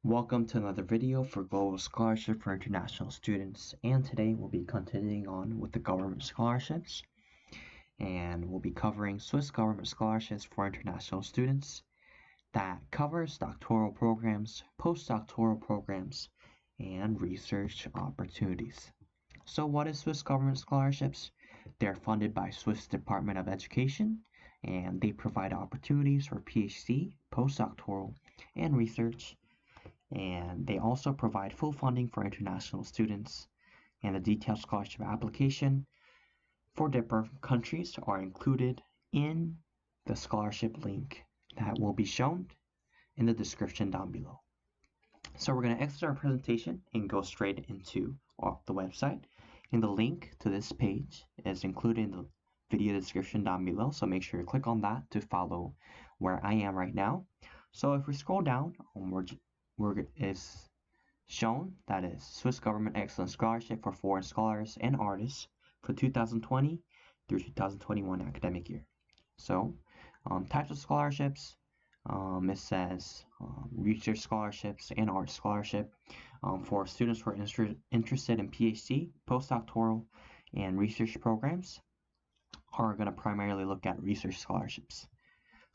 Welcome to another video for Global Scholarship for International Students, and today we'll be continuing on with the government scholarships, and we'll be covering Swiss government scholarships for international students that covers doctoral programs, postdoctoral programs, and research opportunities. So what is Swiss government scholarships? They're funded by Swiss Department of Education, and they provide opportunities for PhD, postdoctoral, and research. And they also provide full funding for international students, and the detailed scholarship application for different countries are included in the scholarship link that will be shown in the description down below. So we're going to exit our presentation and go straight into the website, and the link to this page is included in the video description down below, so make sure you click on that to follow where I am right now. So if we scroll down, is shown that is Swiss Government Excellence Scholarship for Foreign Scholars and Artists for 2020 through 2021 academic year. So types of scholarships, it says research scholarships and art scholarship for students who are interested in PhD, postdoctoral, and research programs are going to primarily look at research scholarships.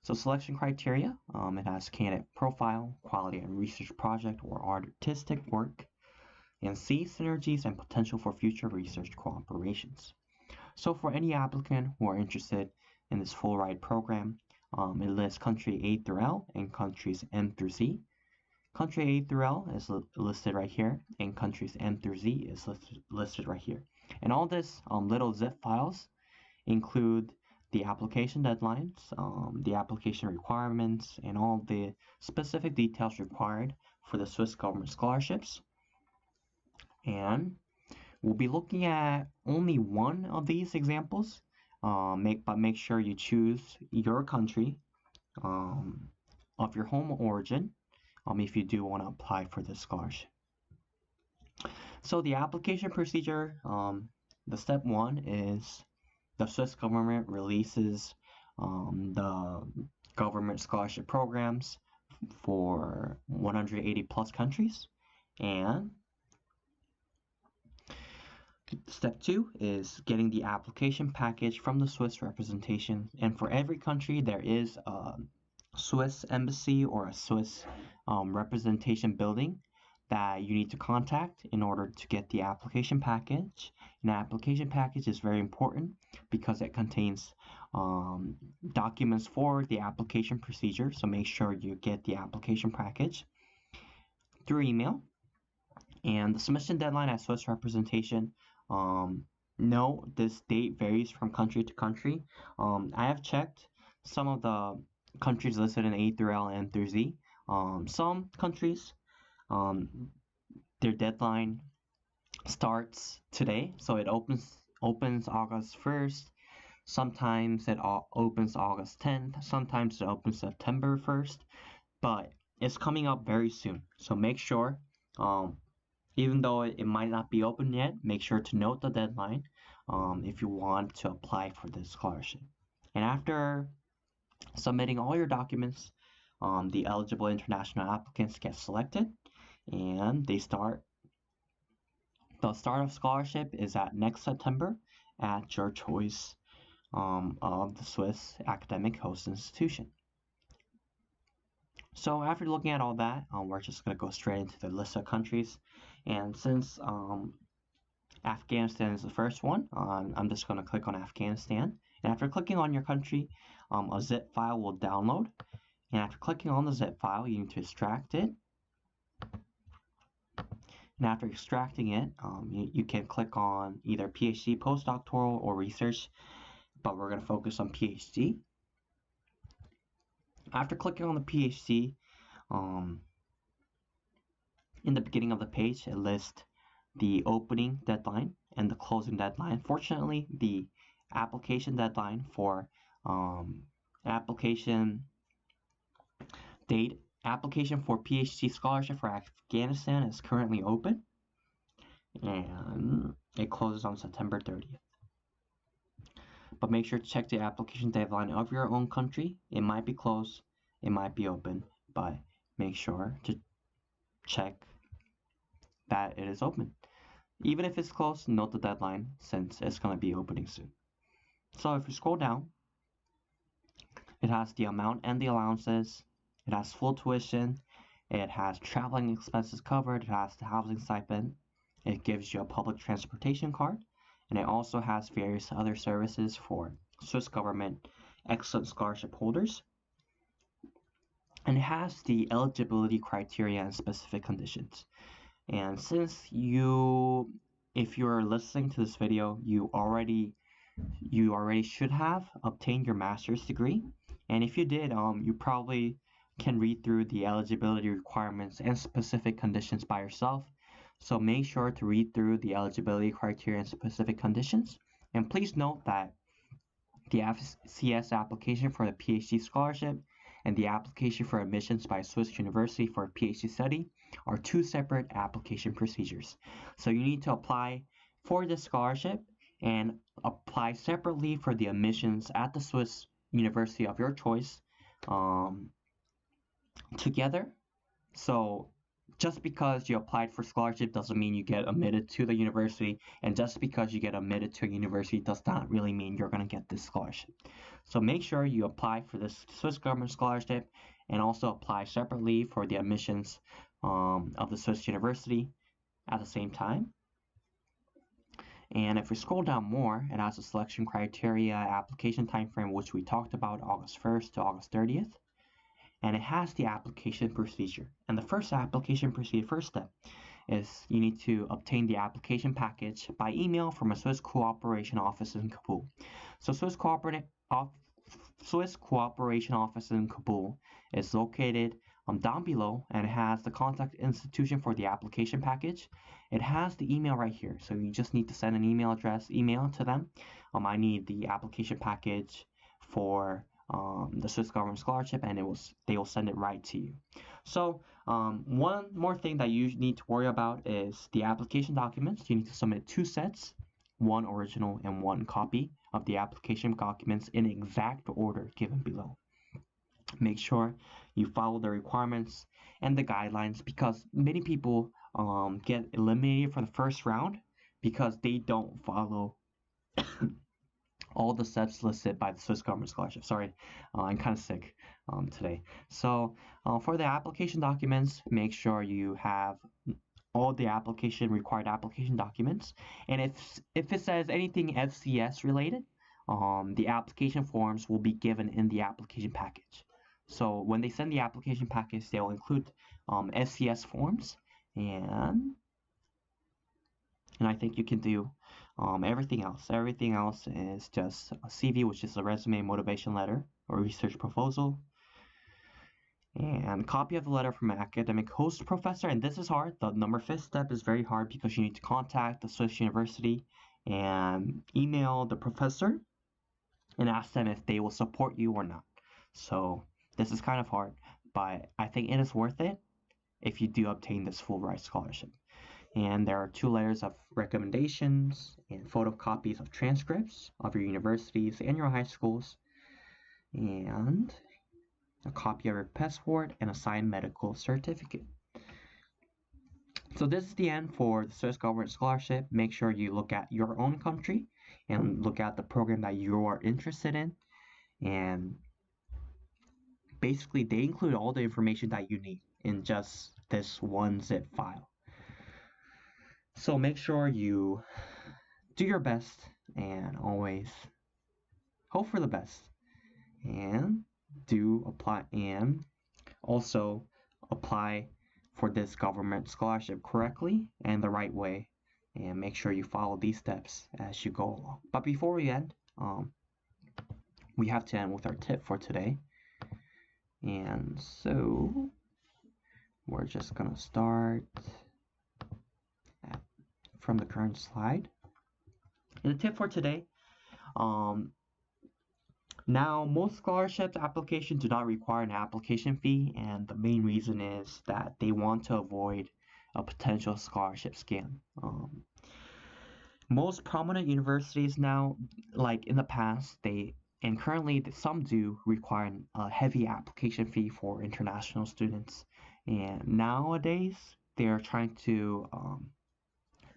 So selection criteria, it has candidate profile, quality and research project or artistic work, and C, synergies and potential for future research cooperations. So for any applicant who are interested in this full ride program, it lists country A through L and countries M through Z. Country A through L is listed right here, and countries M through Z is listed right here. And all this little zip files include the application deadlines, the application requirements, and all the specific details required for the Swiss government scholarships. And we'll be looking at only one of these examples, but make sure you choose your country of your home origin if you do want to apply for this scholarship. So the application procedure, the step one is the Swiss government releases the government scholarship programs for 180 plus countries, and step two is getting the application package from the Swiss representation, and for every country there is a Swiss embassy or a Swiss representation building that you need to contact in order to get the application package. An application package is very important because it contains documents for the application procedure, so make sure you get the application package through email. And the submission deadline at Swiss representation, no, this date varies from country to country. I have checked some of the countries listed in A through L and through Z. Some countries, their deadline starts today, so it opens August 1st. Sometimes it opens August 10th. Sometimes it opens September 1st, but it's coming up very soon. So make sure, even though it might not be open yet, make sure to note the deadline if you want to apply for this scholarship. And after submitting all your documents, the eligible international applicants get selected, and they start. The start of scholarship is at next September at your choice of the Swiss academic host institution. So after looking at all that, we're just going to go straight into the list of countries. And since Afghanistan is the first one, I'm just going to click on Afghanistan. And after clicking on your country, a zip file will download. And after clicking on the zip file, you need to extract it. And after extracting it, you can click on either PhD, postdoctoral, or research, but we're going to focus on PhD. After clicking on the PhD, in the beginning of the page, it lists the opening deadline and the closing deadline. Fortunately, the application deadline for application for PhD scholarship for Afghanistan is currently open, and it closes on September 30th. But make sure to check the application deadline of your own country. It might be closed, it might be open, but make sure to check that it is open. Even if it's closed, note the deadline since it's going to be opening soon. So if you scroll down, it has the amount and the allowances. It has full tuition. It has traveling expenses covered. It has the housing stipend. It gives you a public transportation card. And it also has various other services for Swiss government excellent scholarship holders. And it has the eligibility criteria and specific conditions. And since if you're listening to this video, you already should have obtained your master's degree. And if you did, you probably can read through the eligibility requirements and specific conditions by yourself. So make sure to read through the eligibility criteria and specific conditions. And please note that the FCS application for the PhD scholarship and the application for admissions by a Swiss university for a PhD study are two separate application procedures. So you need to apply for the scholarship and apply separately for the admissions at the Swiss university of your choice together. So just because you applied for scholarship doesn't mean you get admitted to the university, and just because you get admitted to a university does not really mean you're going to get this scholarship. So make sure you apply for this Swiss government scholarship and also apply separately for the admissions of the Swiss university at the same time. And if we scroll down more, it has a selection criteria, application timeframe, which we talked about, August 1st to August 30th. And it has the application procedure. And the first step is you need to obtain the application package by email from a Swiss cooperation office in Kabul. So Swiss cooperation office in Kabul is located down below, and it has the contact institution for the application package. It has the email right here, so you just need to send an email to them. I need the application package for the Swiss government scholarship, and they will send it right to you. So one more thing that you need to worry about is the application documents. You need to submit 2 sets, one original and one copy of the application documents in exact order given below. Make sure you follow the requirements and the guidelines, because many people get eliminated from the first round because they don't follow all the steps listed by the Swiss government scholarship. Sorry, I'm kind of sick today. So for the application documents, make sure you have all the required application documents. And if it says anything FCS related, the application forms will be given in the application package. So when they send the application package, they'll include FCS forms, and I think you can do everything else. Everything else is just a CV, which is a resume, motivation letter, or research proposal, and a copy of the letter from an academic host professor. And this is hard. The number 5th step is very hard because you need to contact the Swiss university and email the professor and ask them if they will support you or not. So this is kind of hard, but I think it is worth it if you do obtain this full ride scholarship. And there are 2 layers of recommendations and photocopies of transcripts of your universities and your high schools, and a copy of your passport and a signed medical certificate. So this is the end for the Swiss government scholarship. Make sure you look at your own country and look at the program that you are interested in, and basically they include all the information that you need in just this one zip file. So make sure you do your best and always hope for the best, and do apply, and also apply for this government scholarship correctly and the right way, and make sure you follow these steps as you go along. But before we end, we have to end with our tip for today. And so we're just gonna start from the current slide. And the tip for today, now most scholarships applications do not require an application fee, and the main reason is that they want to avoid a potential scholarship scam. Most prominent universities now, like in the past, and currently some do require a heavy application fee for international students, And nowadays, they're trying to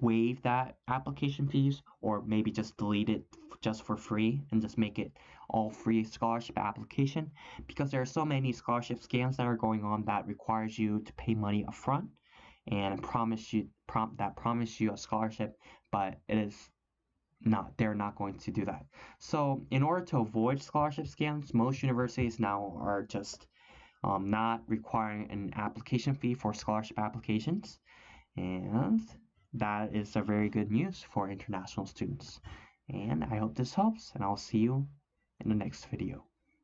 waive that application fees, or maybe just delete it just for free and just make it all free scholarship application, because there are so many scholarship scams that are going on that requires you to pay money upfront and promise you a scholarship, but it is not, they're not going to do that. So in order to avoid scholarship scams, most universities now are just not requiring an application fee for scholarship applications, and that is a very good news for international students. And I hope this helps, and I'll see you in the next video.